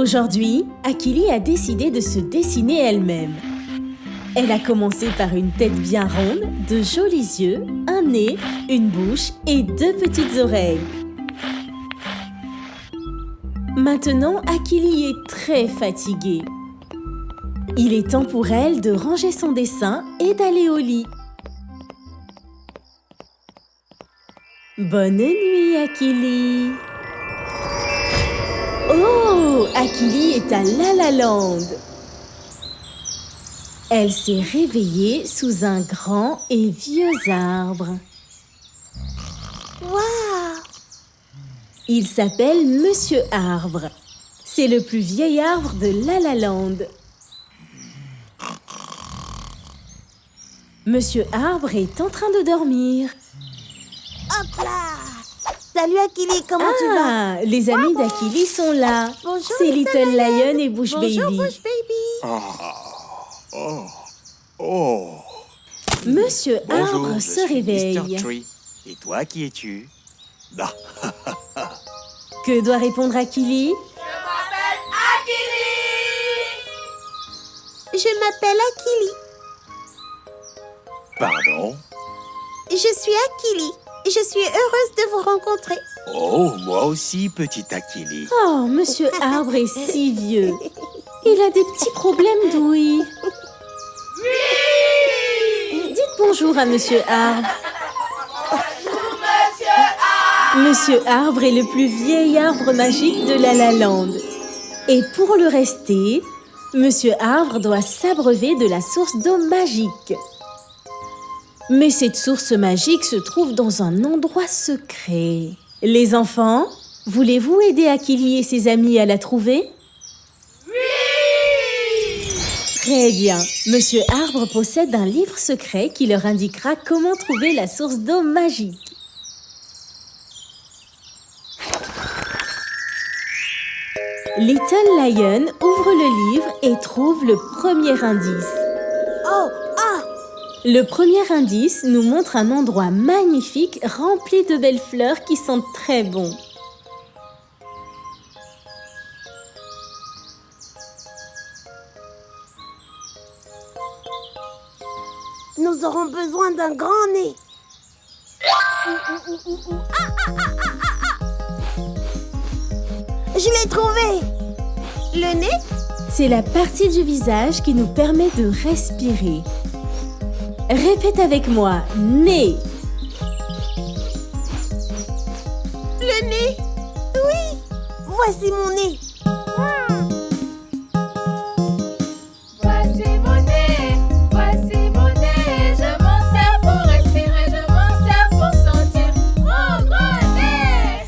Aujourd'hui, Akili a décidé de se dessiner elle-même. Elle a commencé par une tête bien ronde, de jolis yeux, un nez, une bouche et 2 petites oreilles. Maintenant, Akili est très fatiguée. Il est temps pour elle de ranger son dessin et d'aller au lit. Bonne nuit, Akili. Oh, Akili est à La La Land. Elle s'est réveillée sous un grand et vieux arbre. Waouh! Il s'appelle Monsieur Arbre. C'est le plus vieil arbre de La La Land. Monsieur Arbre est en train de dormir. Hop là! Salut Akili, comment tu vas? Ah, les amis d'Akili sont là. Bonjour, c'est Little Lion et Bush Bonjour, Baby. Bush Baby. Monsieur Bonjour, Arbre je se suis réveille. Mr. Tree. Et toi, qui es-tu? Que doit répondre Akili? Je m'appelle Akili. Pardon? Je suis Akili. Je suis heureuse de vous rencontrer. Oh, moi aussi, petite Akili. Oh, Monsieur Arbre est si vieux. Il a des petits problèmes d'ouïe. Oui! Dites bonjour à Monsieur Arbre. Monsieur Arbre est le plus vieil arbre magique de La La Land. Et pour le rester, Monsieur Arbre doit s'abreuver de la source d'eau magique. Mais cette source magique se trouve dans un endroit secret. Les enfants, voulez-vous aider Akili et ses amis à la trouver? Oui! Très bien. Monsieur Arbre possède un livre secret qui leur indiquera comment trouver la source d'eau magique. Little Lion ouvre le livre et trouve le premier indice. Oh, ah! Le premier indice nous montre un endroit magnifique rempli de belles fleurs qui sentent très bon. Nous aurons besoin d'un grand nez. Je l'ai trouvé. Le nez? C'est la partie du visage qui nous permet de respirer. Répète avec moi, nez. Le nez? Oui. Voici mon nez. Voici mon nez, je m'en sers pour respirer, je m'en sers pour sentir mon grand nez.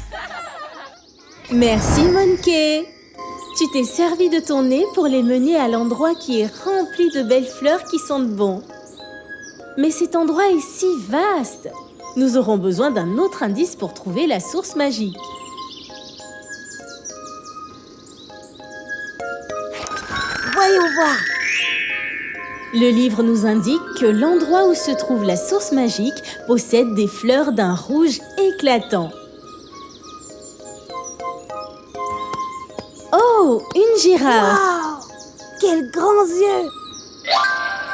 Merci, Monkey. Tu t'es servi de ton nez pour les mener à l'endroit qui est rempli de belles fleurs qui sentent bon. Mais cet endroit est si vaste. Nous aurons besoin d'un autre indice pour trouver la source magique. Voyons voir. Le livre nous indique que l'endroit où se trouve la source magique possède des fleurs d'un rouge éclatant. Oh, une girafe! Waouh! Quels grands yeux!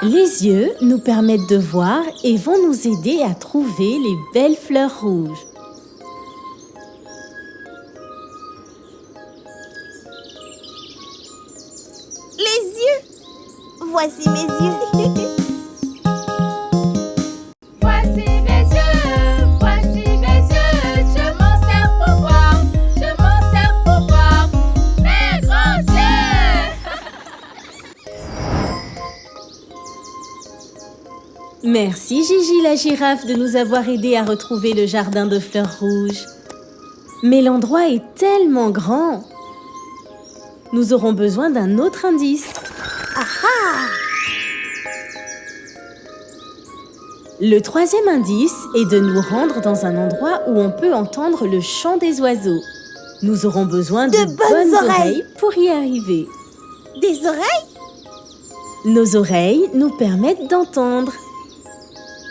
Les yeux nous permettent de voir et vont nous aider à trouver les belles fleurs rouges. Les yeux! Voici mes yeux. Voici mes yeux, je m'en sers pour voir, mes grands yeux. Merci Gigi la girafe de nous avoir aidés à retrouver le jardin de fleurs rouges. Mais l'endroit est tellement grand. Nous aurons besoin d'un autre indice. Le troisième indice est de nous rendre dans un endroit où on peut entendre le chant des oiseaux. Nous aurons besoin de bonnes oreilles pour y arriver. Des oreilles? Nos oreilles nous permettent d'entendre.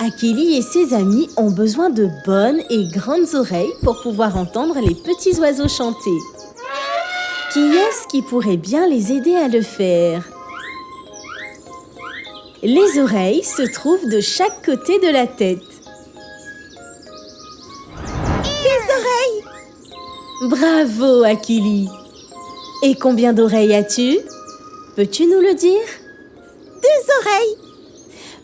Akili et ses amis ont besoin de bonnes et grandes oreilles pour pouvoir entendre les petits oiseaux chanter. Qui est-ce qui pourrait bien les aider à le faire? Les oreilles se trouvent de chaque côté de la tête. Des oreilles! Bravo, Akili! Et combien d'oreilles as-tu? Peux-tu nous le dire? 2 oreilles!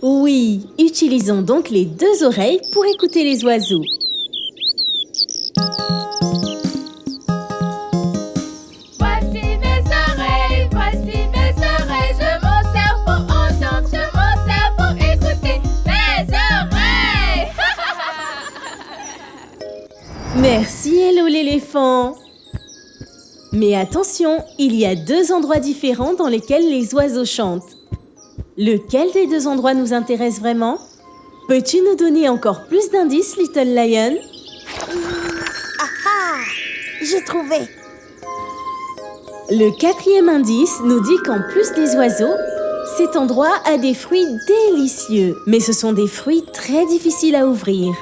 Oui, utilisons donc les 2 oreilles pour écouter les oiseaux. Voici mes oreilles, je m'en sers pour entendre, je m'en sers pour écouter mes oreilles. Merci, Hello l'éléphant! Mais attention, il y a 2 endroits différents dans lesquels les oiseaux chantent. Lequel des 2 endroits nous intéresse vraiment? Peux-tu nous donner encore plus d'indices, Little Lion? Ah! J'ai trouvé! Le 4e indice nous dit qu'en plus des oiseaux, cet endroit a des fruits délicieux. Mais ce sont des fruits très difficiles à ouvrir.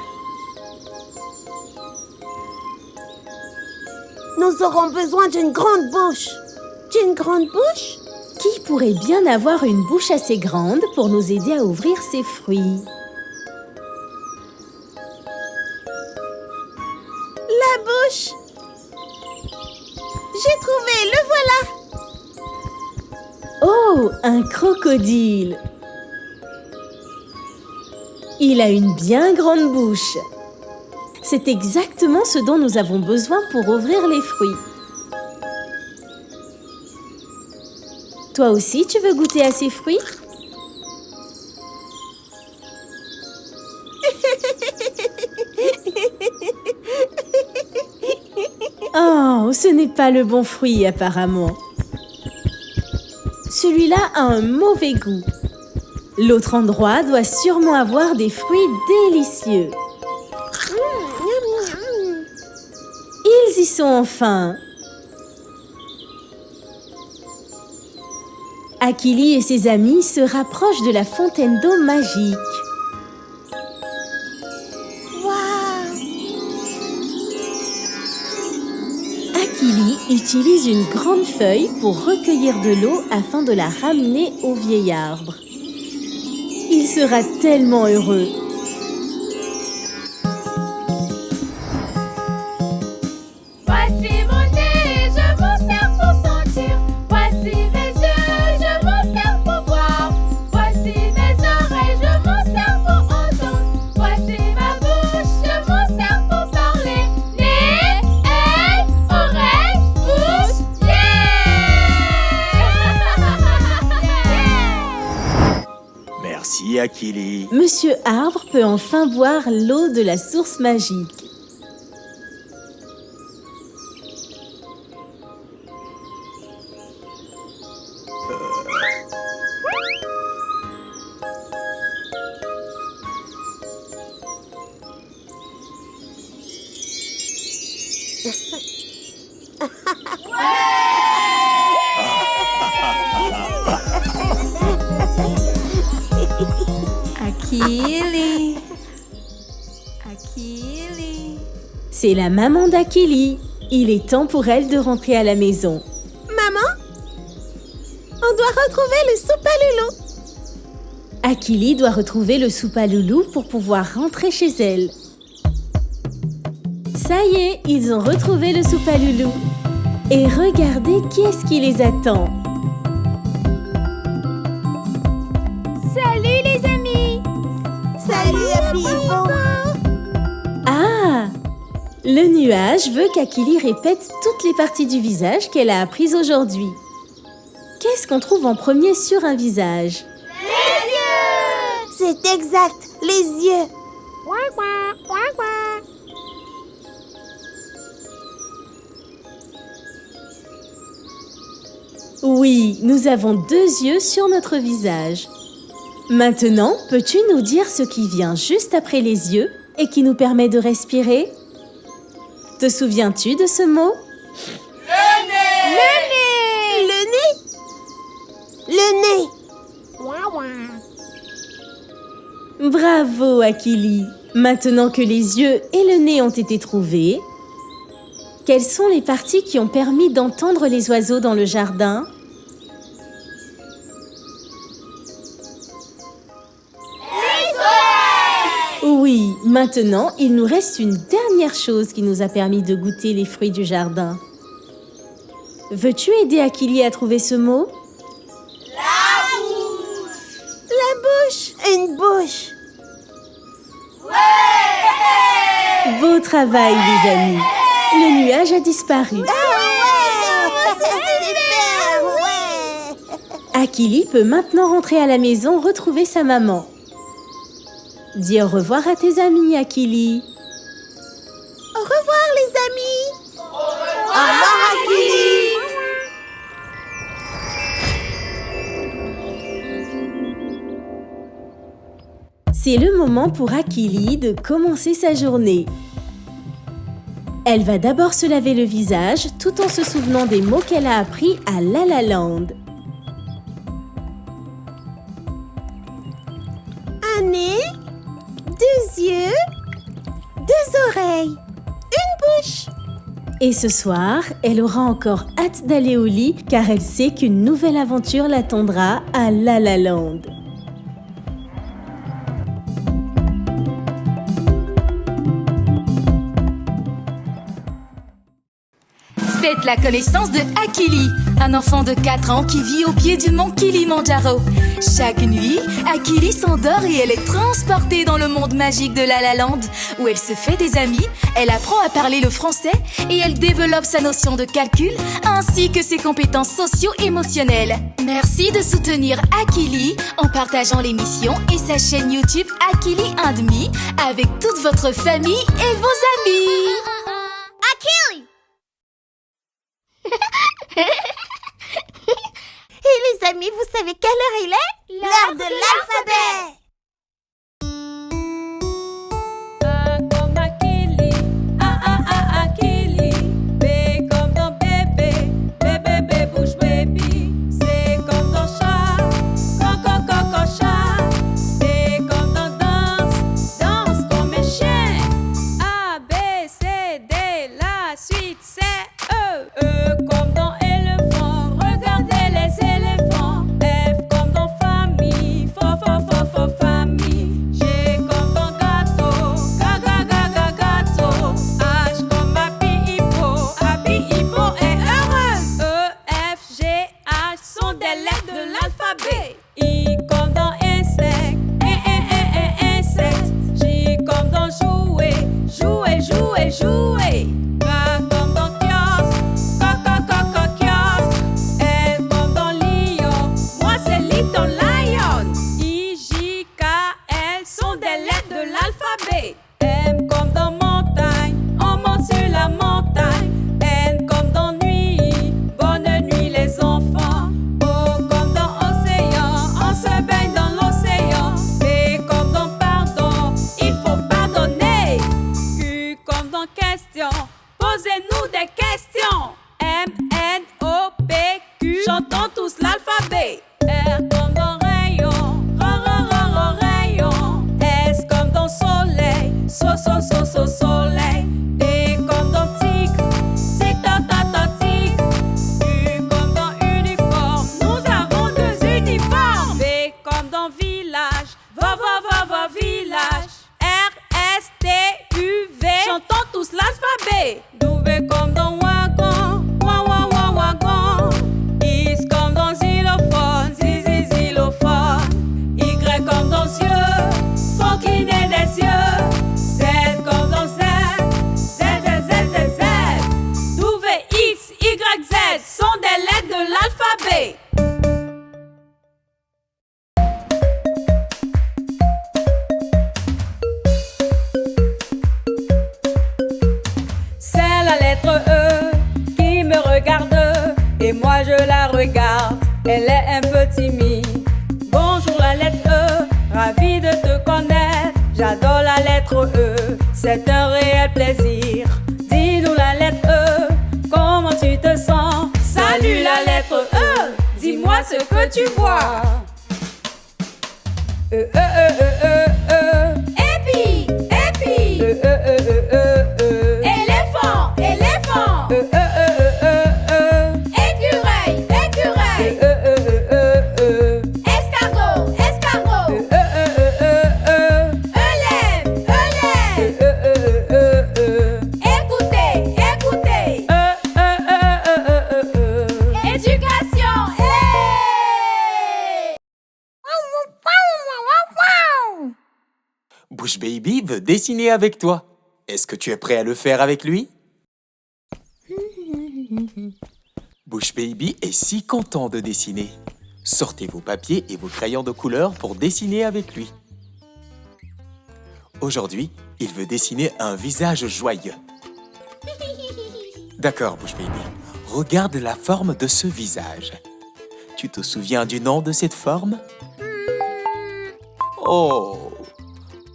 Nous aurons besoin d'une grande bouche. D'une grande bouche? Qui pourrait bien avoir une bouche assez grande pour nous aider à ouvrir ces fruits? La bouche! J'ai trouvé, le voilà! Oh, un crocodile! Il a une bien grande bouche. C'est exactement ce dont nous avons besoin pour ouvrir les fruits. Toi aussi, tu veux goûter à ces fruits? Oh, ce n'est pas le bon fruit apparemment. Celui-là a un mauvais goût. L'autre endroit doit sûrement avoir des fruits délicieux. Ils y sont enfin. Akili et ses amis se rapprochent de la fontaine d'eau magique. Waouh! Akili utilise une grande feuille pour recueillir de l'eau afin de la ramener au vieil arbre. Il sera tellement heureux. Voici mon nez, je m'en sers pour sentir. Voici mes yeux, je m'en sers pour voir. Voici mes oreilles, je m'en sers pour entendre. Voici ma bouche, je m'en sers pour parler. Nez, œil, oreille, bouche, yeah! Merci, Akili. Monsieur Arbre peut enfin boire l'eau de la source magique. Akili! Akili! C'est la maman d'Akili. Il est temps pour elle de rentrer à la maison. Maman? On doit retrouver le soupaloulou. Akili doit retrouver le soupaloulou pour pouvoir rentrer chez elle. Ça y est, ils ont retrouvé le soupaloulou. Et regardez qui est-ce qui les attend. Salut les amis! Salut, Happy Hippo. Ah! Le nuage veut qu'Akili répète toutes les parties du visage qu'elle a apprises aujourd'hui. Qu'est-ce qu'on trouve en premier sur un visage? C'est exact, les yeux. Oui, nous avons 2 yeux sur notre visage. Maintenant, peux-tu nous dire ce qui vient juste après les yeux et qui nous permet de respirer? Te souviens-tu de ce mot? Le nez. Le nez. Bravo, Akili! Maintenant que les yeux et le nez ont été trouvés, Quelles sont les parties qui ont permis d'entendre les oiseaux dans le jardin? Oui, maintenant, il nous reste une dernière chose qui nous a permis de goûter les fruits du jardin. Veux-tu aider Akili à trouver ce mot? La bouche. Une bouche. Beau travail, les amis. Le nuage a disparu. C'est super, ouais. Akili peut maintenant rentrer à la maison retrouver sa maman. Dis au revoir à tes amis, Akili. Au revoir, les amis. Au revoir, Akili. C'est le moment pour Akili de commencer sa journée. Elle va d'abord se laver le visage tout en se souvenant des mots qu'elle a appris à La La Land. Un nez, 2 yeux, 2 oreilles, une bouche. Et ce soir, elle aura encore hâte d'aller au lit car elle sait qu'une nouvelle aventure l'attendra à La La Land. Faites la connaissance de Akili, un enfant de 4 ans qui vit au pied du mont Kilimandjaro. Chaque nuit, Akili s'endort et elle est transportée dans le monde magique de La La Land, où elle se fait des amis, elle apprend à parler le français et elle développe sa notion de calcul ainsi que ses compétences socio-émotionnelles. Merci de soutenir Akili en partageant l'émission et sa chaîne YouTube Akili and Me avec toute votre famille et vos amis. Akili. Et les amis, vous savez quelle heure il est? L'heure de l'alphabet. A comme Akili, Akili. B comme dans bébé, bébé bouge baby. C comme dans chat, coco chat. D comme dans danse, danse comme un chien. A, B, C, D, la suite c'est E. E comme dans éléphant, regardez les éléphants. F comme dans famille, fo famille. G comme dans gâteau, gâteau. H comme happy hippo est heureuse. E, F, G, H sont des lettres de l'alphabet. I comme dans insecte, insecte. J comme dans jouer. K comme dans kiosque, kiosque. L comme dans lion, moi c'est Little Lion. I, J, K, L sont des lettres de l'alphabet. M comme dans montagne, on monte sur la montagne. N comme dans nuit, bonne nuit les enfants. O comme dans océan, on se baigne dans l'océan. P comme dans pardon, il faut pardonner. Q comme dans question, posez-nous des questions. M, N, O, P, Q, chantons tous l'alphabet. R comme dans rayon, rayon. S comme dans soleil, soleil. T comme dans tigre, tigre. U comme dans uniforme, nous avons 2 uniformes. V comme dans village, va village. R, S, T, U, V, chantons tous l'alphabet. W comme dans wagon, wagon. Is comme dans xylophone, xylophone. Y comme dans yeux, faut qu'il ait des yeux. Z comme dans Z. W, X, Y, Z sont des lettres de l'alphabet. C'est la lettre E qui me regarde et moi je la regarde. Elle est un peu timide. Bonjour la lettre E, ravi de te connaître. J'adore la lettre E, c'est un réel plaisir. Dis-nous la lettre E, comment tu te sens? Salut la lettre E, dis-moi ce que tu vois. Épi. Éléphant. Bush Baby veut dessiner avec toi. Est-ce que tu es prêt à le faire avec lui? Bush Baby est si content de dessiner. Sortez vos papiers et vos crayons de couleur pour dessiner avec lui. Aujourd'hui, il veut dessiner un visage joyeux. D'accord, Bush Baby. Regarde la forme de ce visage. Tu te souviens du nom de cette forme? Oh!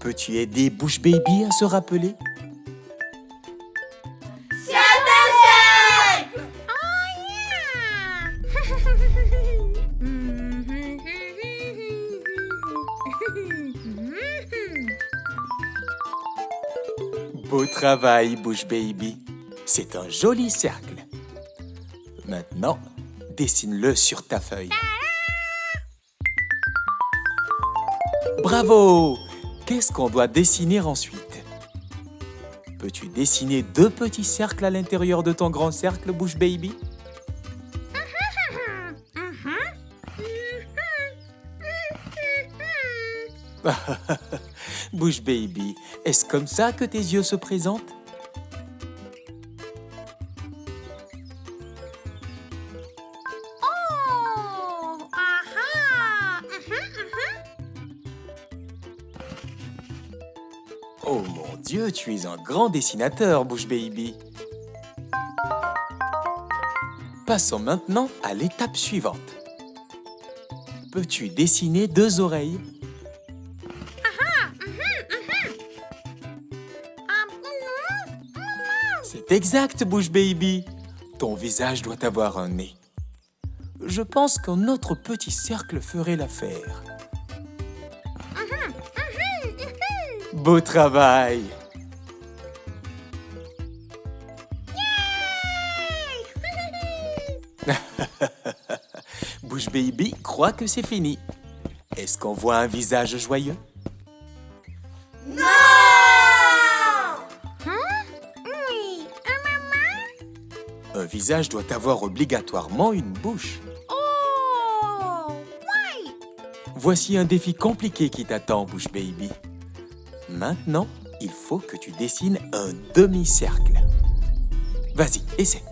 Peux-tu aider Bush Baby à se rappeler? Beau travail, Bush Baby. C'est un joli cercle. Maintenant, dessine-le sur ta feuille. Bravo! Qu'est-ce qu'on doit dessiner ensuite? Peux-tu dessiner 2 petits cercles à l'intérieur de ton grand cercle, Bush Baby? Bush Baby, est-ce comme ça que tes yeux se présentent? Oh mon Dieu, tu es un grand dessinateur, Bush Baby. Passons maintenant à l'étape suivante. Peux-tu dessiner 2 oreilles? C'est exact, Bush Baby. Ton visage doit avoir un nez. Je pense qu'un autre petit cercle ferait l'affaire. Beau travail! Bush Baby croit que c'est fini. Est-ce qu'on voit un visage joyeux? Un visage doit avoir obligatoirement une bouche. Voici un défi compliqué qui t'attend, Bush Baby. Maintenant, il faut que tu dessines un demi-cercle. Vas-y, essaie.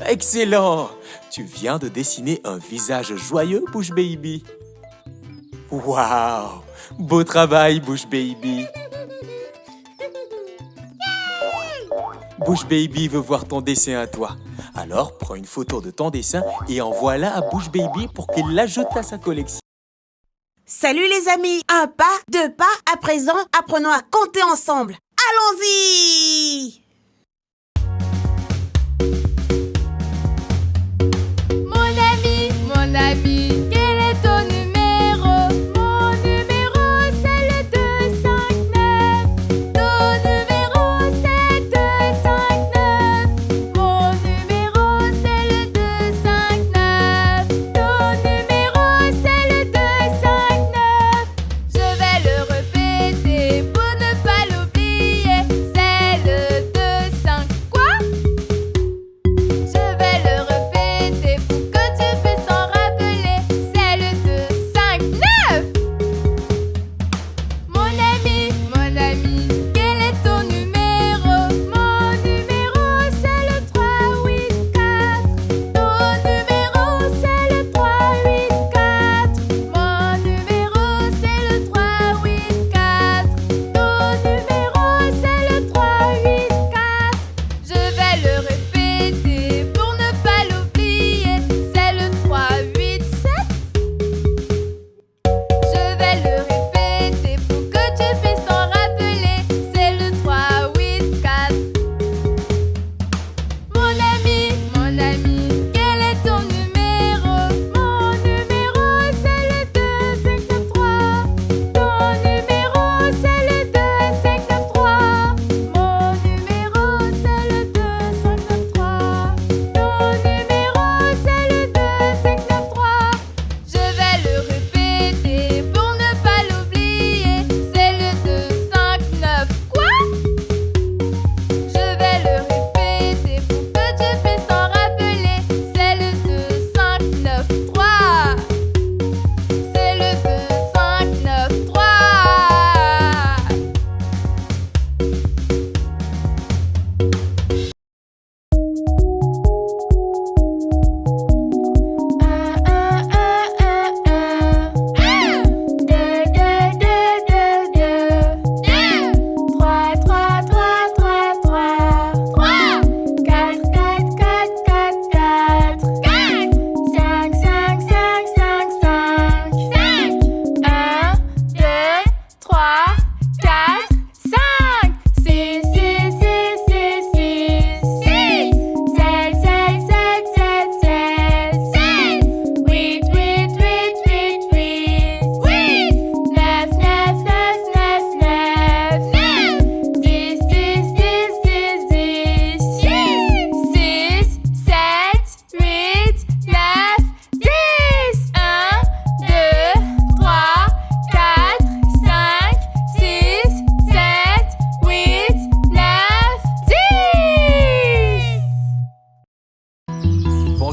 Excellent! Tu viens de dessiner un visage joyeux, Bush Baby. Waouh! Beau travail, Bush Baby. Bush Baby veut voir ton dessin à toi. Alors, prends une photo de ton dessin et envoie-la à Bush Baby pour qu'il l'ajoute à sa collection. Salut les amis! 1 pas, 2 pas, à présent, apprenons à compter ensemble. Allons-y! Mon ami, quel est ton numéro? Mon numéro c'est le 259. Ton numéro c'est 259. Mon numéro c'est le 259. Ton numéro c'est le 259. Je vais le répéter pour ne pas l'oublier. C'est le 259.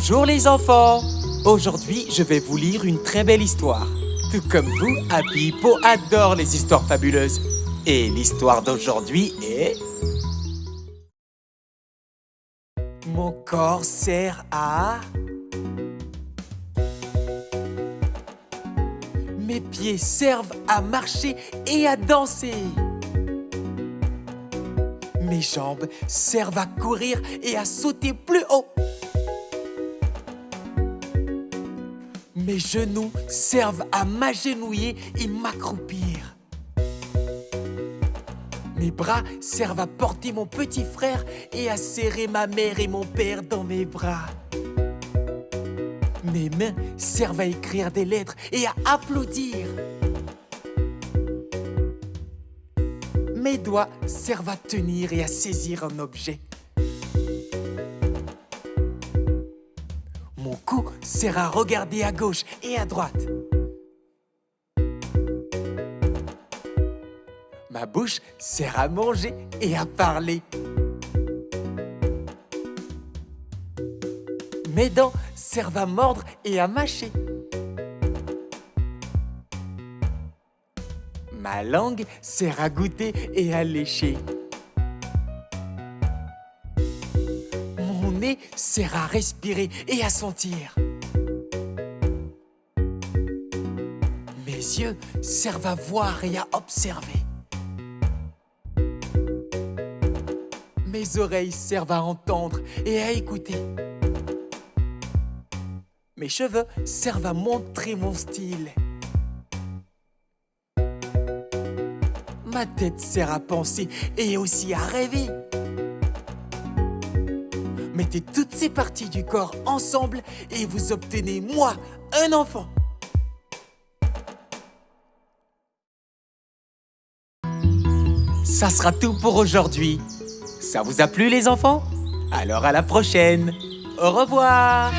Bonjour les enfants! Aujourd'hui, je vais vous lire une très belle histoire. Tout comme vous, Happy Hippo adore les histoires fabuleuses. Et l'histoire d'aujourd'hui est... Mon corps sert à... Mes pieds servent à marcher et à danser. Mes jambes servent à courir et à sauter plus haut. Mes genoux servent à m'agenouiller et m'accroupir. Mes bras servent à porter mon petit frère et à serrer ma mère et mon père dans mes bras. Mes mains servent à écrire des lettres et à applaudir. Mes doigts servent à tenir et à saisir un objet. Mon cou sert à regarder à gauche et à droite. Ma bouche sert à manger et à parler. Mes dents servent à mordre et à mâcher. Ma langue sert à goûter et à lécher. Mon nez sert à respirer et à sentir. Mes yeux servent à voir et à observer. Mes oreilles servent à entendre et à écouter. Mes cheveux servent à montrer mon style. Ma tête sert à penser et aussi à rêver. Mettez toutes ces parties du corps ensemble et vous obtenez, moi, un enfant. Ça sera tout pour aujourd'hui. Ça vous a plu les enfants? Alors à la prochaine. Au revoir.